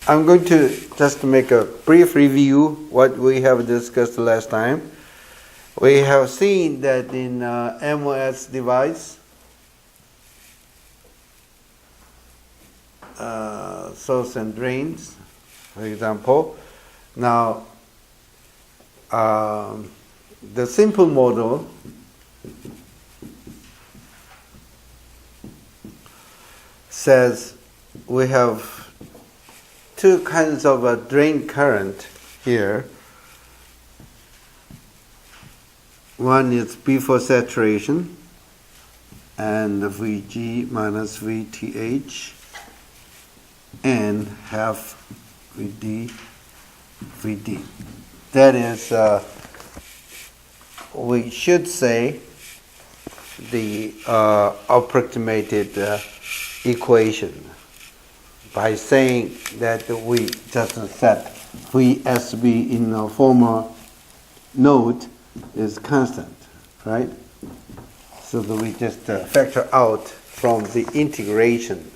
I'm going to just make a brief review what we have discussed last time. We have seen that in MOS device, source and drains, for example. Now, the simple model says we have two kinds of a drain current here. One is before saturation and Vg minus Vth and half Vd. That is, we should say, the approximated equation by saying that we just set Vsb in a former node is constant, right? So that we just factor out from the integration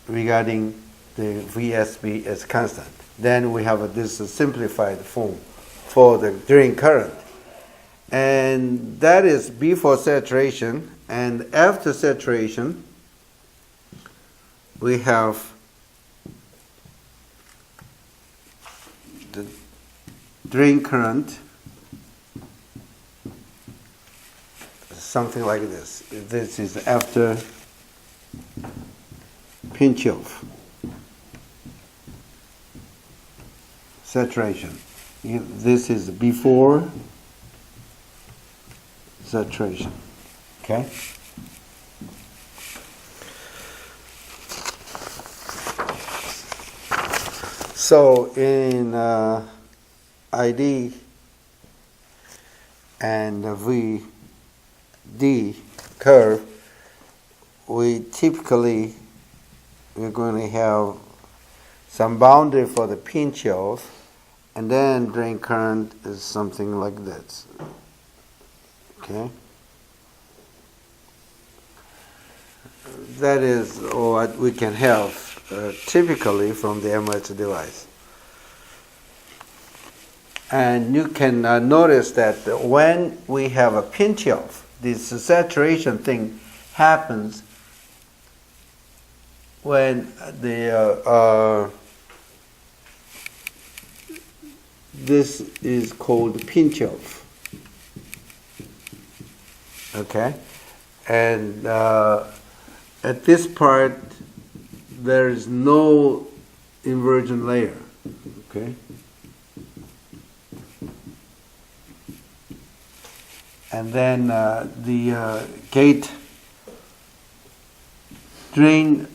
regarding the Vsb as constant. Then we have this simplified form for the drain current. And that is before saturation, and after saturation we have the drain current, something like this. This is after pinch off, saturation. This is before saturation. Okay? So in ID and VD curve, we're going to have some boundary for the pinch off, and then drain current is something like this. Okay? That is what we can have typically from the MOS device. And you can notice that when we have a pinch off, this saturation thing happens when the this is called pinch off. Okay, and at this part there is no inversion layer. Okay. And then the gate drain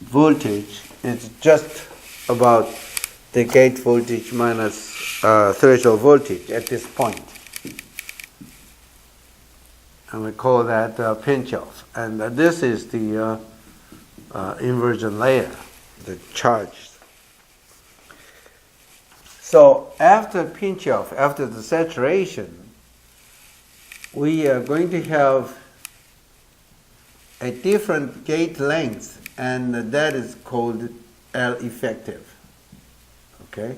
voltage is just about the gate voltage minus threshold voltage at this point. And we call that pinch off. And this is the inversion layer, the charge. So after pinch off, after the saturation, we are going to have a different gate length, and that is called L effective. Okay?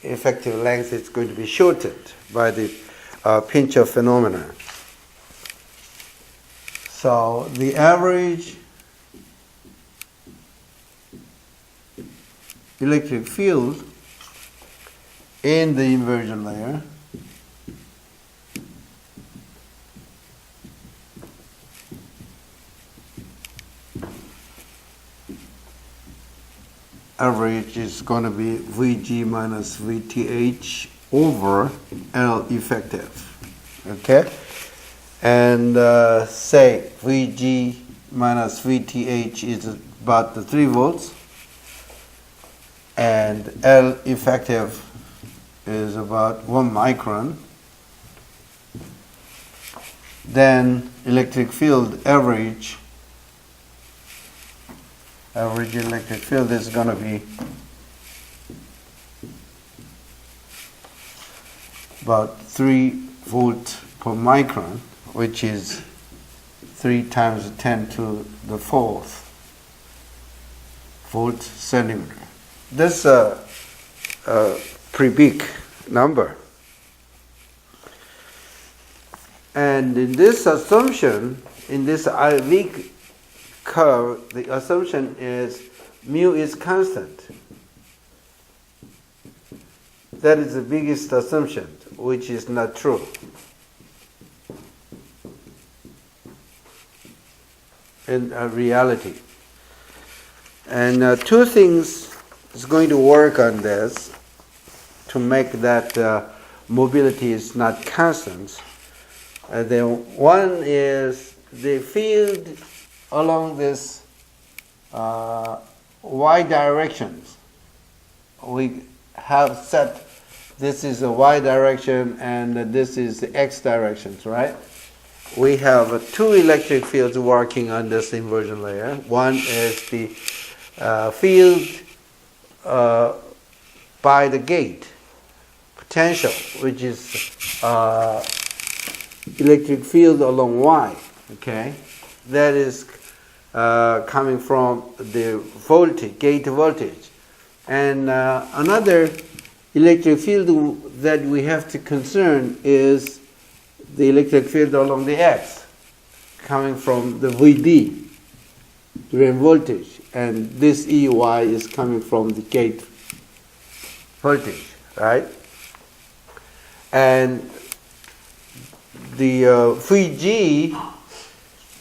Effective length is going to be shortened by the pinch off phenomena. So the average electric field in the inversion layer average is going to be Vg minus Vth over L effective. Okay? And say Vg minus Vth is about 3 volts, and L effective is about 1 micron. Then electric field average electric field is going to be about 3 volt per micron, which is 3 times 10 to the 4th volt centimeter. This is a pretty big number. And in this assumption, in this IV curve, the assumption is mu is constant. That is the biggest assumption, which is not true. In reality. And two things is going to work on this to make that mobility is not constant. One is the field along this y directions. We have set this is the y direction and this is the x directions, right? We have two electric fields working on this inversion layer. One is the field by the gate potential, which is electric field along y. Okay, that is coming from the voltage, gate voltage, and another electric field that we have to concern is the electric field along the x, coming from the VD, drain voltage, and this EY is coming from the gate voltage, right? And the VG,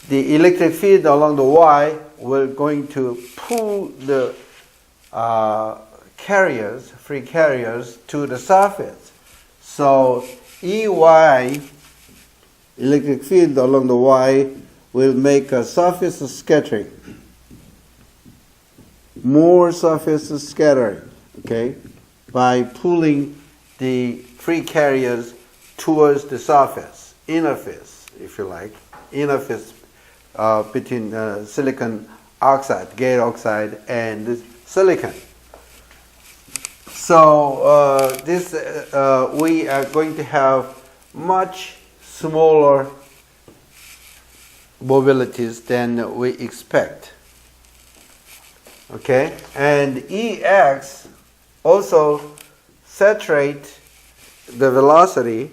the electric field along the Y, we're going to pull the carriers, free carriers, to the surface. So EY, electric field along the Y, will make a surface scattering. More surface scattering, okay, by pulling the free carriers towards the surface, interface, if you like, interface between silicon oxide, gate oxide, and silicon. So we are going to have much smaller mobilities than we expect. Okay, and EX also saturate the velocity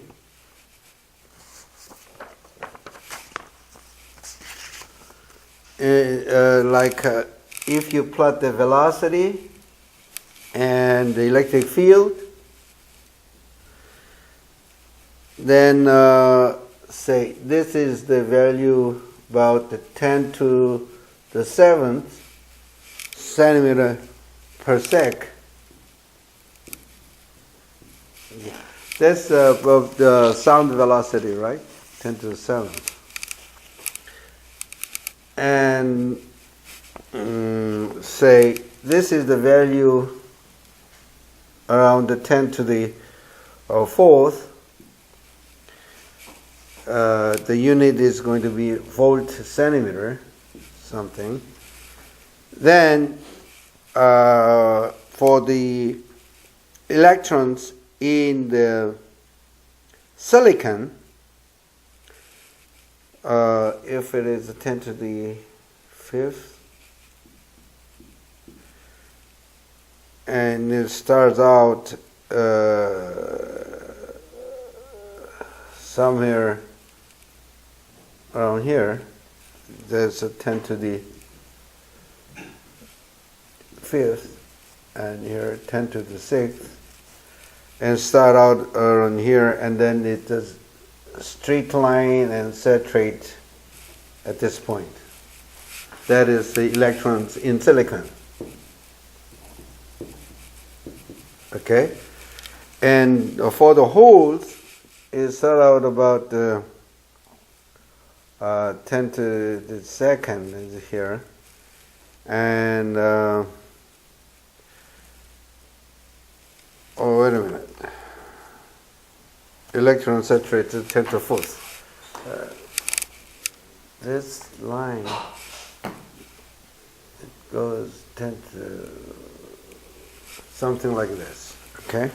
if you plot the velocity and the electric field, then say this is the value about 10 to the 7th centimeter per sec. That's about the sound velocity, right? 10 to the 7th. And say this is the value around the 10 to the 4th. The unit is going to be volt centimeter something. Then for the electrons in the silicon, if it is 10 to the 5th, and it starts out somewhere around here, there's a 10 to the 5th, and here 10 to the 6th, and start out around here, and then it does straight line and saturate at this point. That is the electrons in silicon. Okay, and for the holes, it start out about 10 to the 2nd is here, and oh, wait a minute. Electron saturated 10 to 4th. This line, it goes 10 to something like this, okay?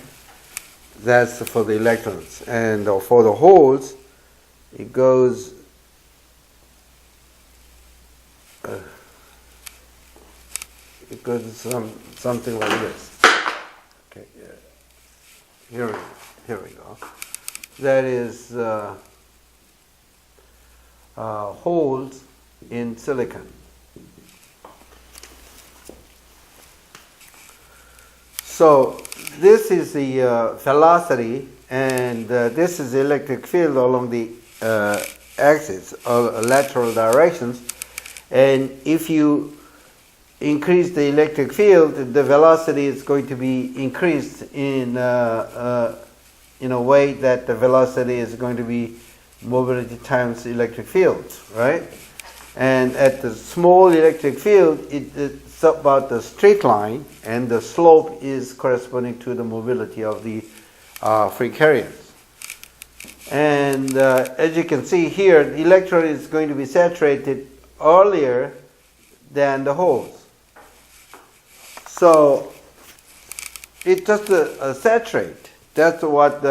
That's for the electrons. And for the holes, it goes it goes something like this. Okay, here we go. That is holes in silicon. So this is the velocity, and this is the electric field along the axis or lateral directions. And if you increase the electric field, the velocity is going to be increased in a way that the velocity is going to be mobility times electric field, right? And at the small electric field, it's about the straight line, and the slope is corresponding to the mobility of the free carriers. And as you can see here, the electrode is going to be saturated earlier than the holes. So it just saturate. That's what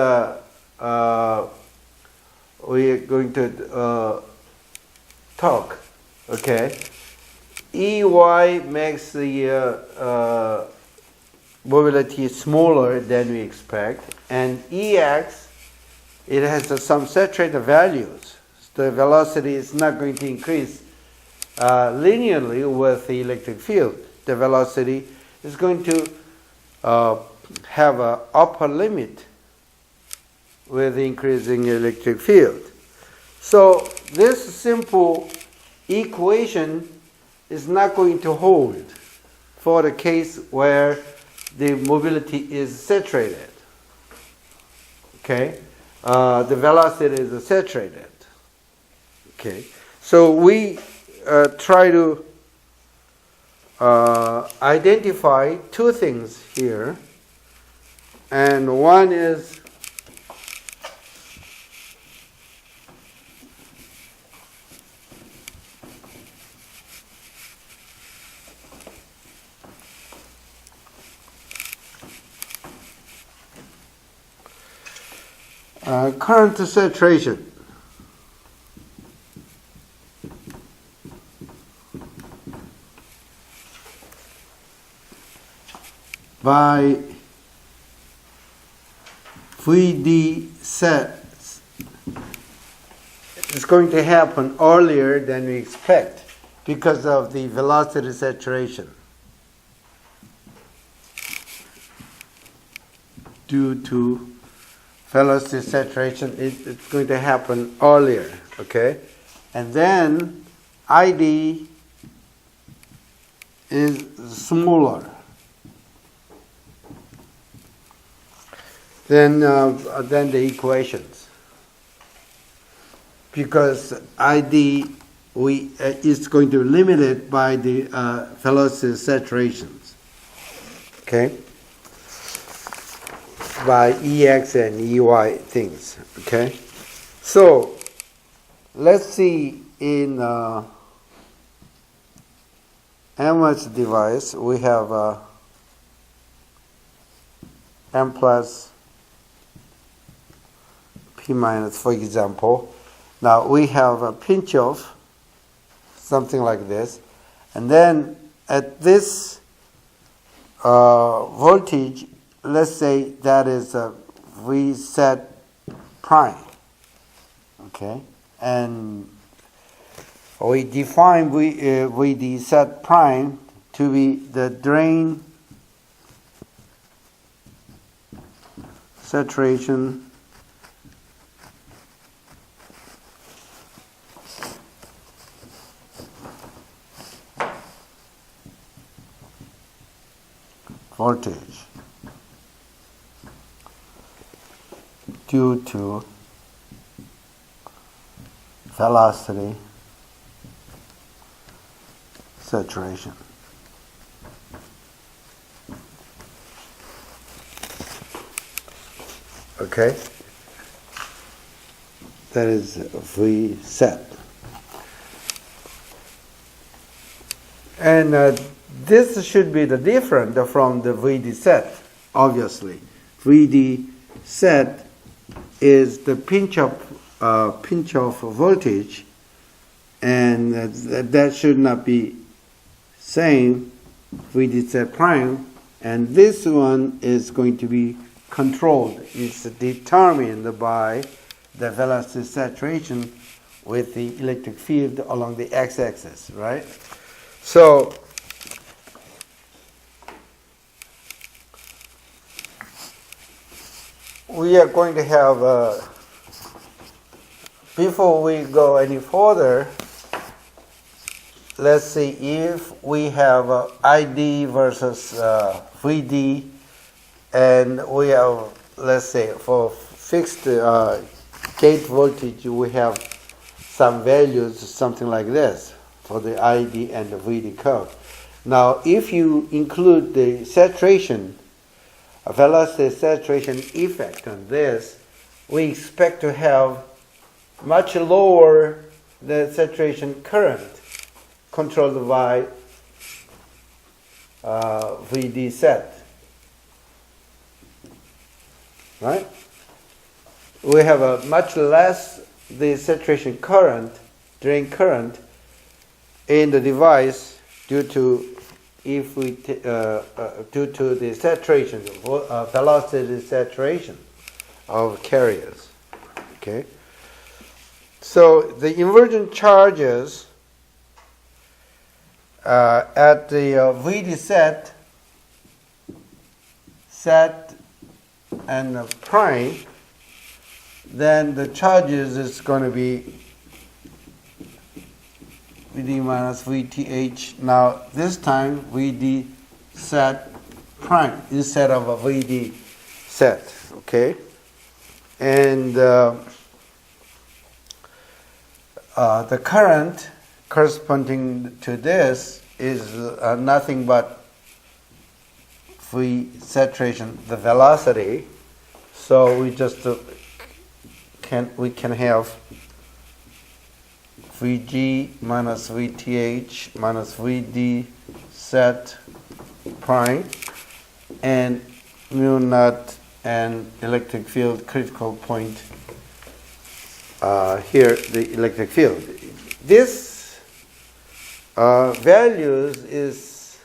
we're going to talk. Okay. EY makes the mobility smaller than we expect, and EX, it has some saturated values. The velocity is not going to increase linearly with the electric field. The velocity is going to have an upper limit with increasing electric field. So this simple equation is not going to hold for the case where the mobility is saturated. Okay, the velocity is saturated. Okay, so we try to identify two things here, and one is current saturation. By VD set, it's going to happen earlier than we expect because of the velocity saturation. Due to velocity saturation, it's going to happen earlier, okay? And then ID is smaller than the equations, because ID is going to be limited by the velocity saturations, okay? By EX and EY things, okay? So let's see in MOS device we have M plus P minus, for example. Now we have a pinch off, something like this, and then at this voltage, let's say that is a V set prime, okay, and we define VD set prime to be the drain saturation voltage due to velocity saturation. Okay, that is V set. And this should be the different from the VD set, obviously. VD set is the pinch off voltage, and that should not be same VD set prime, and this one is going to be controlled. It's determined by the velocity saturation with the electric field along the x-axis, right? So we are going to have, before we go any further, let's see if we have ID versus VD, and we have, let's say, for fixed gate voltage, we have some values, something like this, for the ID and the VD curve. Now, if you include the saturation, a velocity saturation effect on this, we expect to have much lower the saturation current controlled by VD set. Right? We have a much less the saturation current, drain current, in the device due to due to the saturation, velocity saturation of carriers. Okay. So the inversion charges at the VD set and prime, then the charges is going to be VD minus VTH. Now this time VD set prime instead of a VD set, okay? And the current corresponding to this is nothing but V saturation, the velocity. So we just can have Vg minus Vth minus Vd set prime and mu naught and electric field critical point here, the electric field. This values is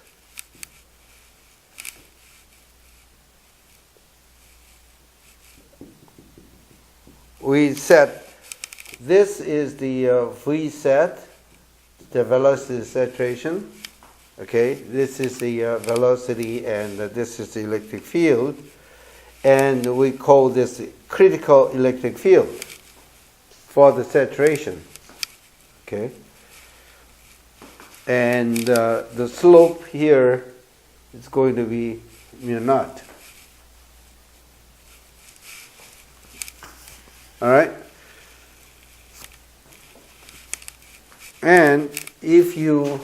we set. This is the V set, the velocity saturation. Okay, this is the velocity, and this is the electric field, and we call this critical electric field for the saturation. Okay, and the slope here is going to be mu naught. All right. And if you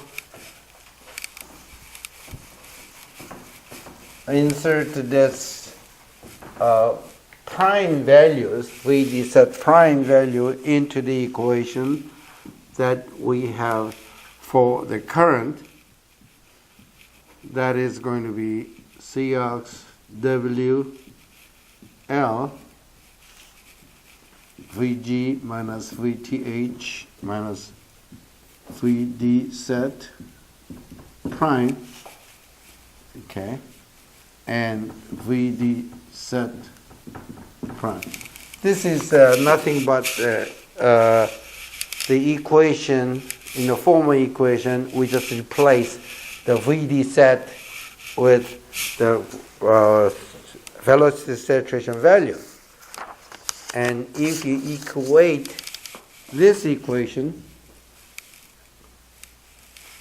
insert this prime values, VD set prime value into the equation that we have for the current, that is going to be Cox W L Vg minus Vth minus VD set prime, okay, and VD set prime. This is nothing but the equation, in the former equation, we just replace the VD set with the velocity saturation value. And if you equate this equation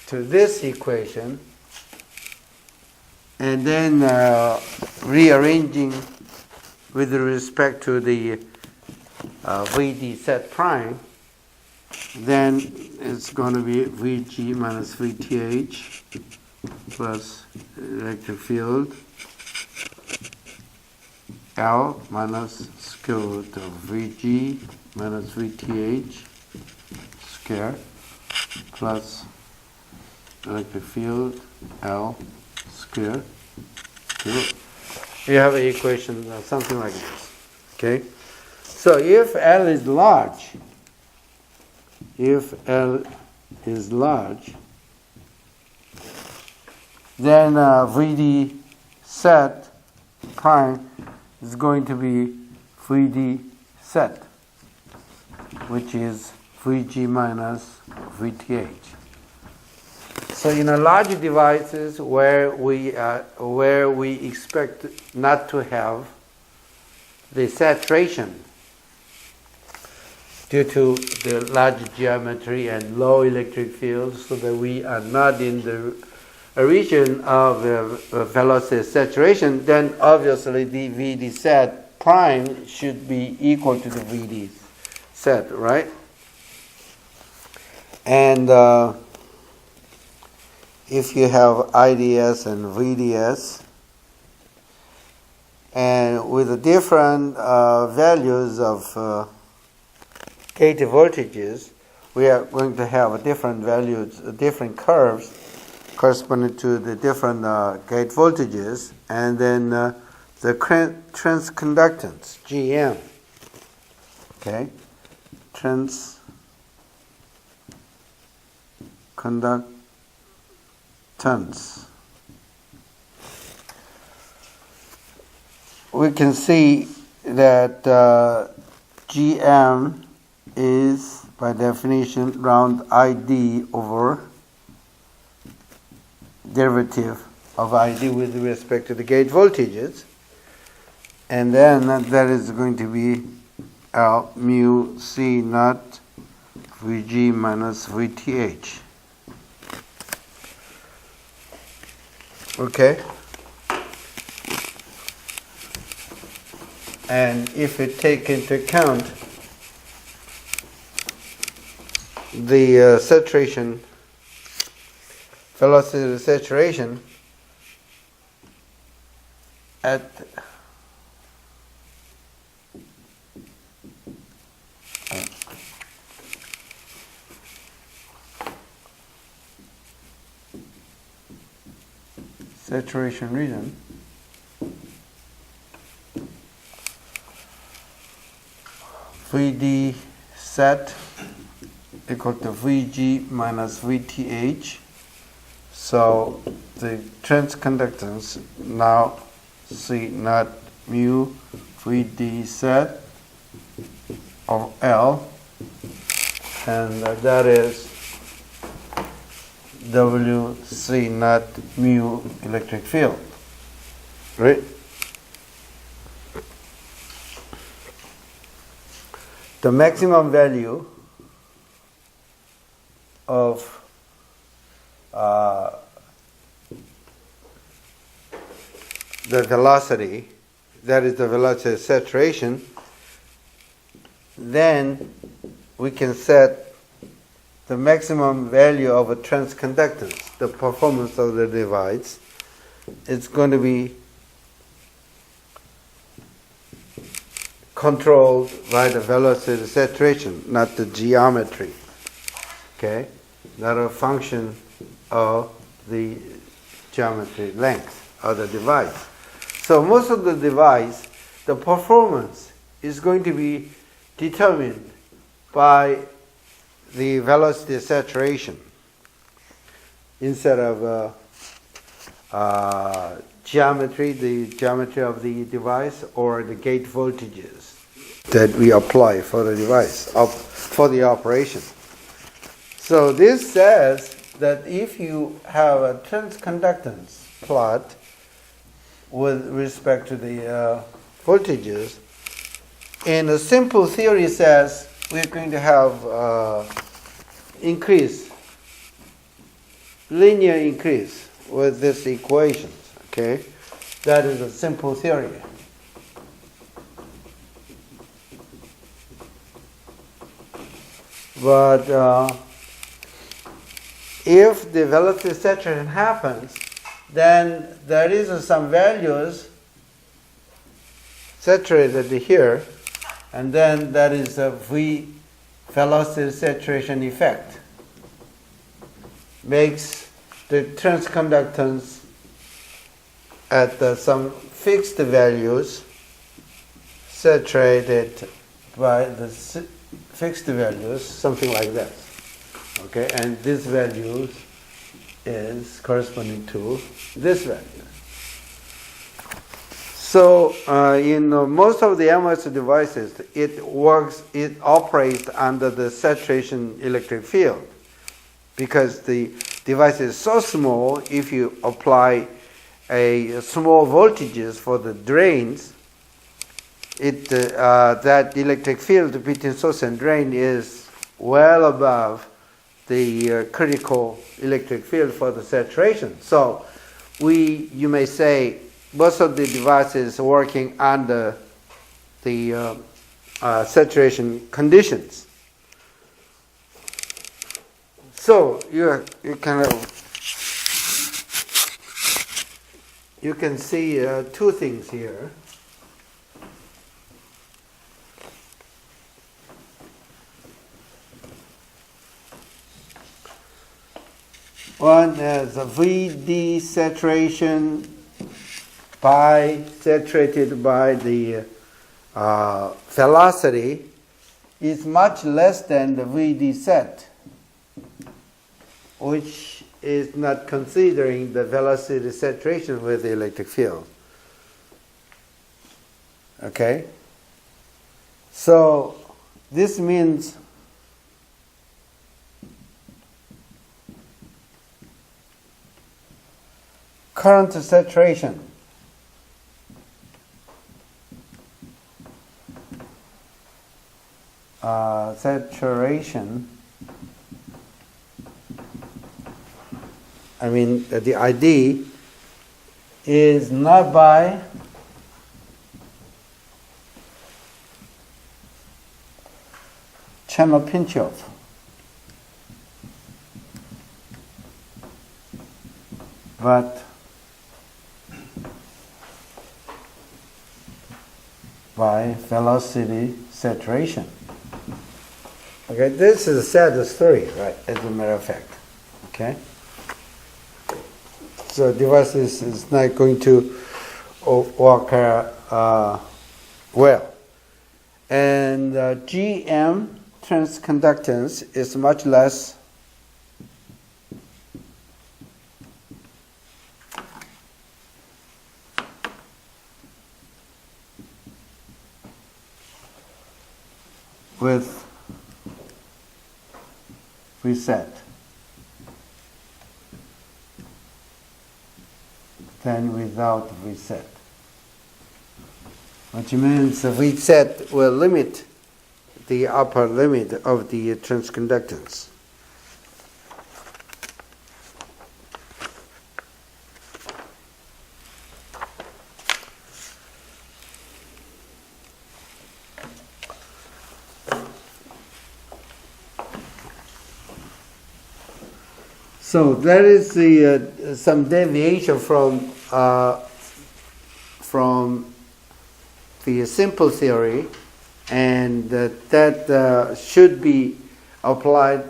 to this equation, and then rearranging with respect to the VD set prime, then it's going to be Vg minus Vth plus electric field L minus square root of Vg minus Vth square plus electric field L square. You have an equation something like this. Okay? So if L is large, if L is large, then VD set prime is going to be VD set, which is Vg minus Vth. So in a large devices where we expect not to have the saturation due to the large geometry and low electric field, so that we are not in the region of velocity saturation, then obviously the Vd set prime should be equal to the Vd set, right? And if you have IDS and VDS, and with the different values of gate voltages, we are going to have different values, different curves corresponding to the different gate voltages, and then the transconductance, GM. Okay, transconductance. We can see that GM is, by definition, round ID over derivative of ID with respect to the gate voltages, and then that is going to be L mu C naught Vg minus Vth. Okay? And if we take into account the saturation, velocity of saturation at saturation region, Vd set equal to Vg minus Vth. So the transconductance now C naught mu Vd set of L, and that is Wc naught mu electric field, right? The maximum value of the velocity, that is the velocity of saturation, then we can set the maximum value of a transconductance, the performance of the device. It's going to be controlled by the velocity of saturation, not the geometry. Okay? Not a function of the geometry length of the device. So most of the device, the performance is going to be determined by the velocity of saturation instead of geometry, the geometry of the device, or the gate voltages that we apply for the device, for the operation. So this says that if you have a transconductance plot with respect to the voltages, and a simple theory says we're going to have linear increase with this equation. Okay, that is a simple theory. But if the velocity saturation happens, then there is some values saturated here, and then there is a V velocity saturation effect. Makes the transconductance at some fixed values saturated by the fixed values, something like that. Okay, and this value is corresponding to this value. So in most of the MOS devices, it operates under the saturation electric field. Because the device is so small, if you apply a small voltages for the drains, that electric field between source and drain is well above the critical electric field for the saturation. So you may say most of the devices working under the saturation conditions. So you can see two things here. One is a VD saturation saturated by the velocity is much less than the VD set, which is not considering the velocity saturation with the electric field. Okay? So this means current saturation I mean the ID is not by channel pinch-off. But by velocity saturation. Okay, this is a sad story, right, as a matter of fact. Okay? So device is not going to work well. And GM transconductance is much less with reset than without reset. Which means the reset will limit the upper limit of the transconductance. So that is the some deviation from the simple theory, and that should be applied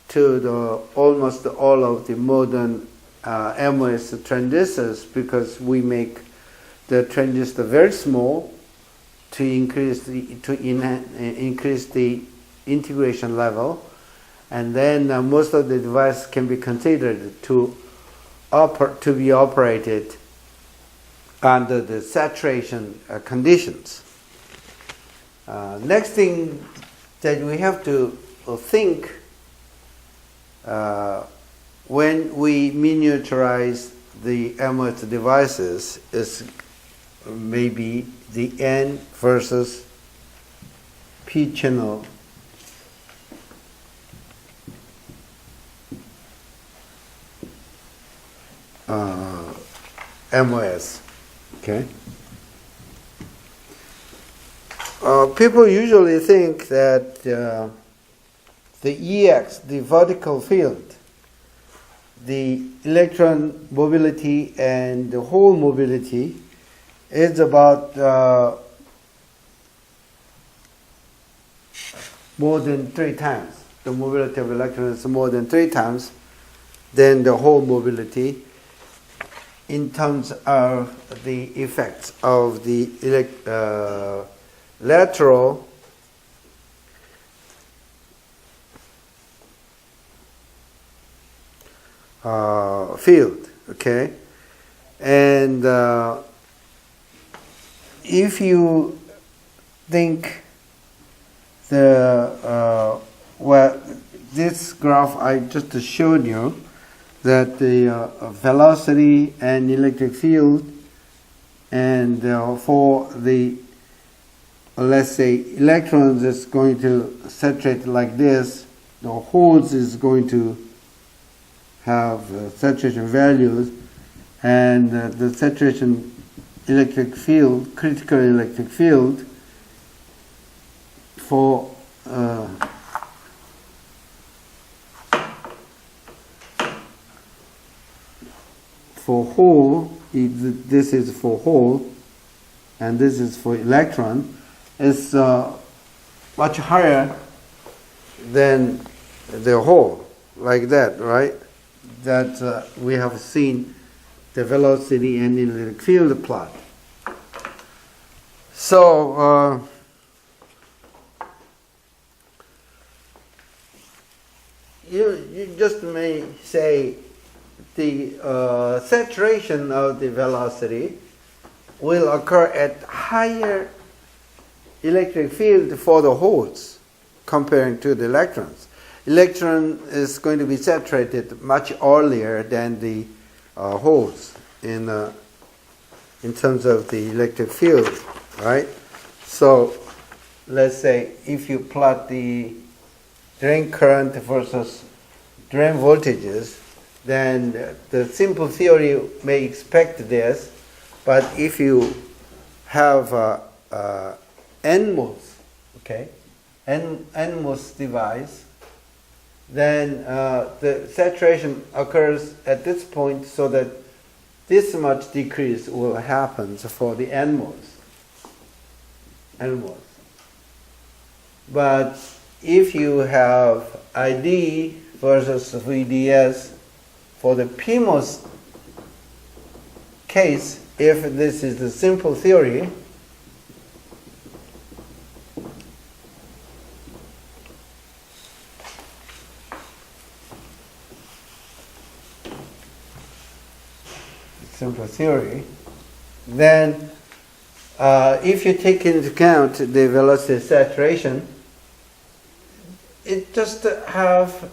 to almost all of the modern MOS transistors, because we make the transistor very small to increase the integration level. And then most of the device can be considered to be operated under the saturation conditions. Next thing that we have to think when we miniaturize the MOS devices is maybe the N versus P channel MOS. Okay. People usually think that the EX, the vertical field, the electron mobility and the hole mobility is about more than 3 times. The mobility of electrons is more than 3 times than the hole mobility in terms of the effects of the lateral field, okay? And if you think well, this graph I just showed you, that the velocity and electric field, and for the, let's say, electrons is going to saturate like this, the holes is going to have saturation values, and the saturation electric field, critical electric field, for hole, this is for hole, and this is for electron, is much higher than the hole, like that, right? That we have seen the velocity and electric field plot. So you just may say the saturation of the velocity will occur at higher electric field for the holes comparing to the electrons. Electron is going to be saturated much earlier than the holes in terms of the electric field, right? So let's say if you plot the drain current versus drain voltages, then the simple theory may expect this, but if you have NMOS, okay, NMOS device, then the saturation occurs at this point, so that this much decrease will happen for the NMOS. But if you have ID versus VDS for the PMOS case, if this is the simple theory, then if you take into account the velocity saturation, it just have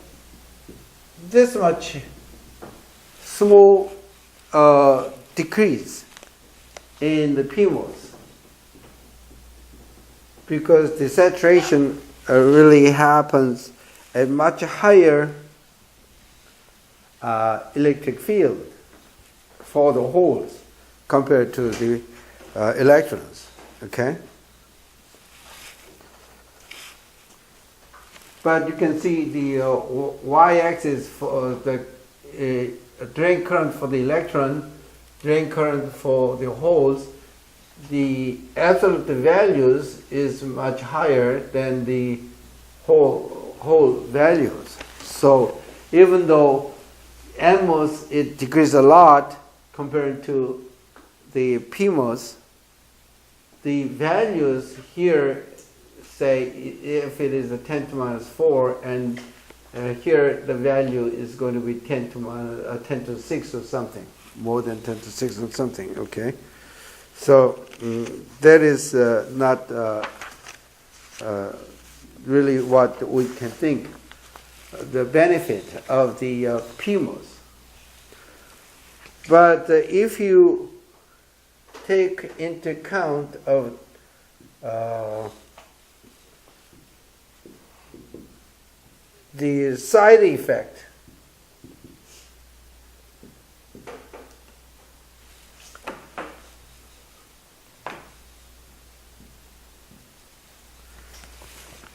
this much small decrease in the PMOS, because the saturation really happens at much higher electric field for the holes compared to the electrons, okay? But you can see the y-axis for the drain current for the electron, drain current for the holes, the absolute values is much higher than the whole values. So even though NMOS it decreases a lot compared to the PMOS, the values here, say if it is a 10 to minus 4, and here the value is going to be 10 to 6 or something, more than 10 to 6 or something, okay? So that is not really what we can think the benefit of the PMOS. But if you take into account of the side effect,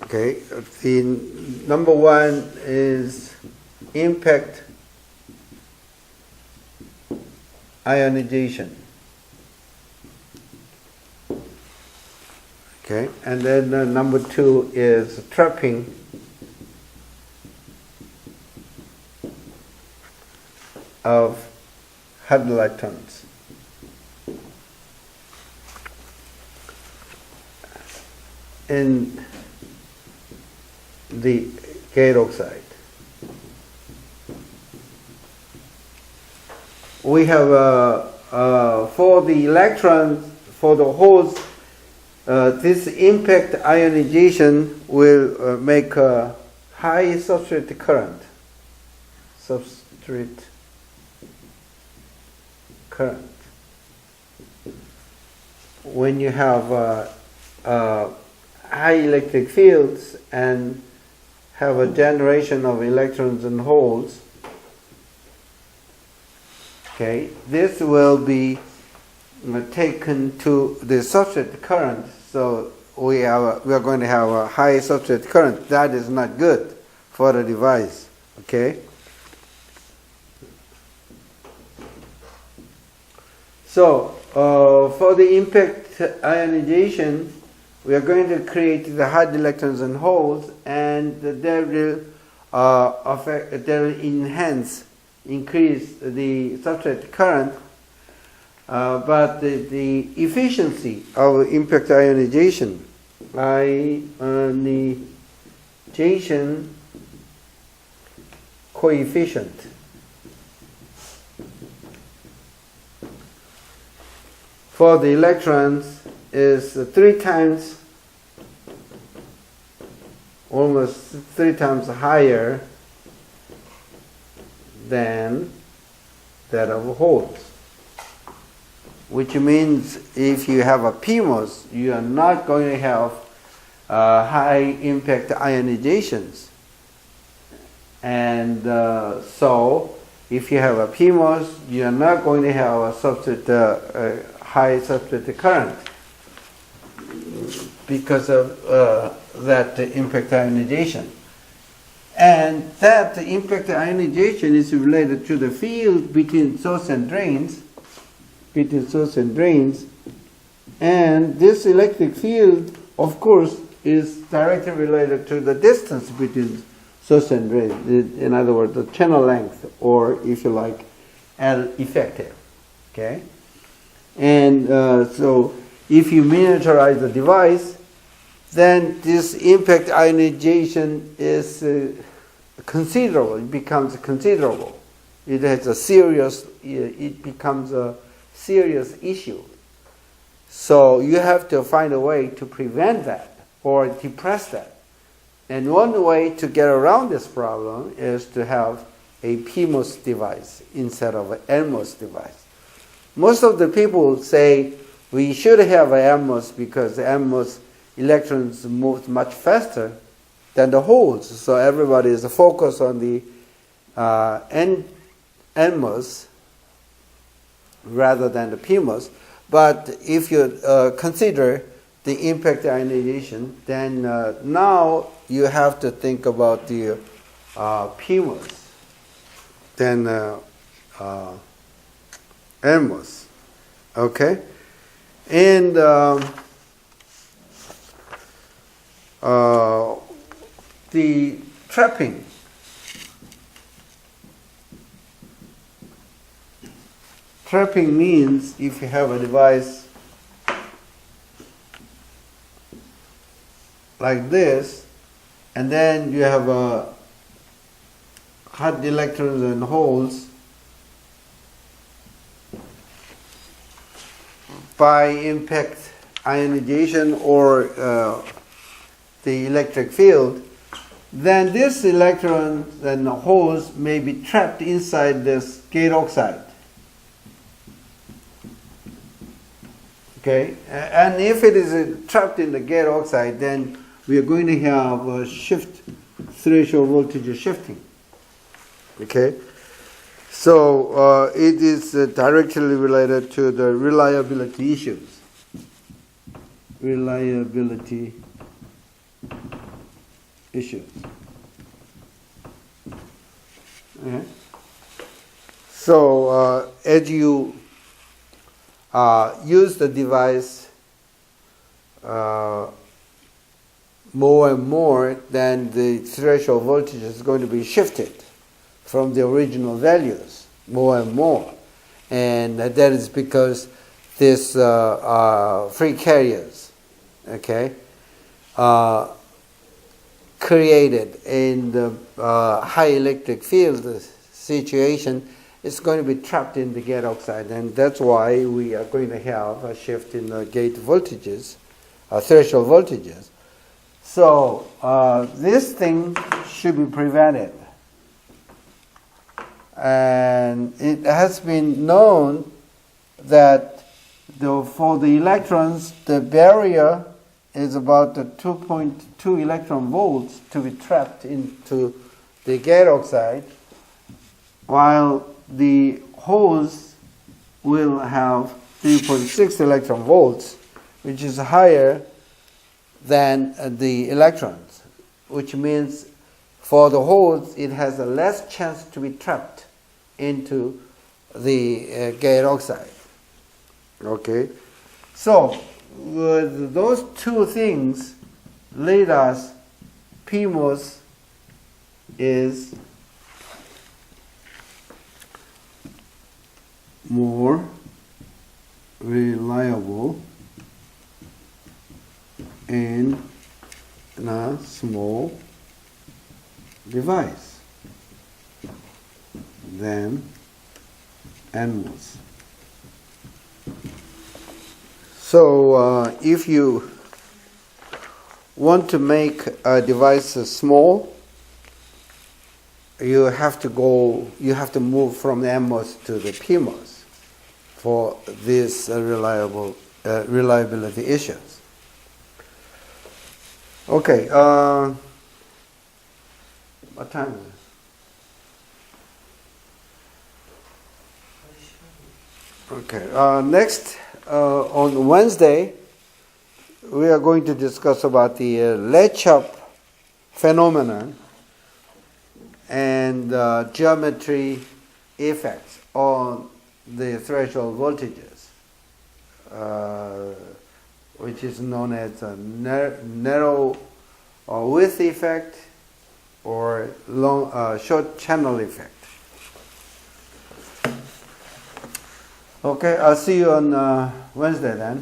okay, the number one is impact ionization. Okay, and then number two is trapping of halide in the gate oxide. we have for the electrons, for the holes, this impact ionization will make a high substrate current. Substrate current. When you have high electric fields and have a generation of electrons and holes, okay, this will be taken to the substrate current. So we are going to have a high substrate current. That is not good for the device. Okay. So for the impact ionization, we are going to create the hard electrons and holes, and that will increase the substrate current. But the efficiency of impact ionization coefficient for the electrons is almost three times higher than that of holes. Which means if you have a PMOS, you are not going to have high impact ionizations. And so if you have a PMOS, you are not going to have a high substrate current because of that impact ionization. And that impact ionization is related to the field between source and drains. And this electric field, of course, is directly related to the distance between source and drain. In other words, the channel length, or if you like, L effective. Okay? And so if you miniaturize the device, then this impact ionization is considerable. It becomes considerable. It becomes a serious issue. So you have to find a way to prevent that or depress that. And one way to get around this problem is to have a PMOS device instead of an NMOS device. Most of the people say we should have an NMOS because the NMOS electrons move much faster than the holes. So everybody is focused on the NMOS rather than the PMOS. But if you consider the impact ionization, then now you have to think about the PMOS, then NMOS. Okay? And the trapping. Trapping means if you have a device like this, and then you have hard electrons and holes, by impact ionization or the electric field, then this electrons and holes may be trapped inside this gate oxide. Okay, and if it is trapped in the gate oxide, then we are going to have a threshold voltage shifting. Okay, so it is directly related to the reliability issues. Reliability issues. Okay. So as you use the device more and more, then the threshold voltage is going to be shifted from the original values more and more. And that is because these free carriers, okay, created in the high electric field situation, it's going to be trapped in the gate oxide, and that's why we are going to have a shift in the gate voltages, threshold voltages. So this thing should be prevented. And it has been known that for the electrons, the barrier is about 2.2 electron volts to be trapped into the gate oxide, while the holes will have 3.6 electron volts, which is higher than the electrons, which means for the holes it has a less chance to be trapped into the gate oxide. Okay, so with those two things lead us, PMOS is more reliable in a small device than NMOS. So if you want to make a device small, you have to move from the NMOS to the PMOS for these reliability issues. Okay, what time is it? Okay, next on Wednesday, we are going to discuss about the Chap phenomenon and geometry effects on the threshold voltages, which is known as a narrow width effect or short channel effect. Okay, I'll see you on Wednesday then.